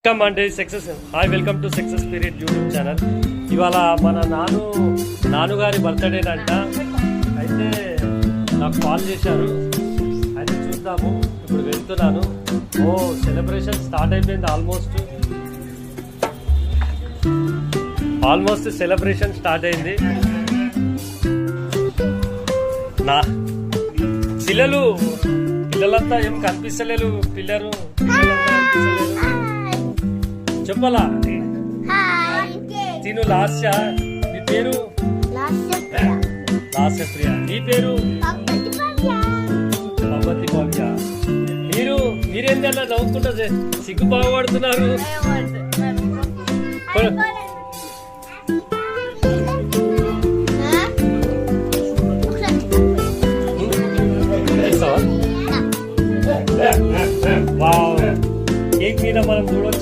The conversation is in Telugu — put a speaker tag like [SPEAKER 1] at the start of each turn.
[SPEAKER 1] వెల్కమ్ అండి success hi welcome to success spirit YouTube channel. ఇవాళ మన నాన్నగారి బర్త్డే అంట. అయితే నాకు కాల్ చేశారు, అయితే చూద్దాము. ఇప్పుడు వెళ్తున్నాను. సెలబ్రేషన్ స్టార్ట్ అయిపోయింది. ఆల్మోస్ట్ సెలబ్రేషన్ స్టార్ట్ అయింది. నా పిల్లలంతా ఏం కనిపిస్తలేరు. పిల్లలంతా కనిపిస్తలేరు. చెప్పాలా తిను లాస్య. నీ పేరు లాస్య ప్రియ. నీ పేరు భగవతి భవ్య. మీరేంటి అలా నవ్వుకుంటా సిగ్గు బాగుపడుతున్నారు. కేక్ మీద మనం చూడవచ్చు.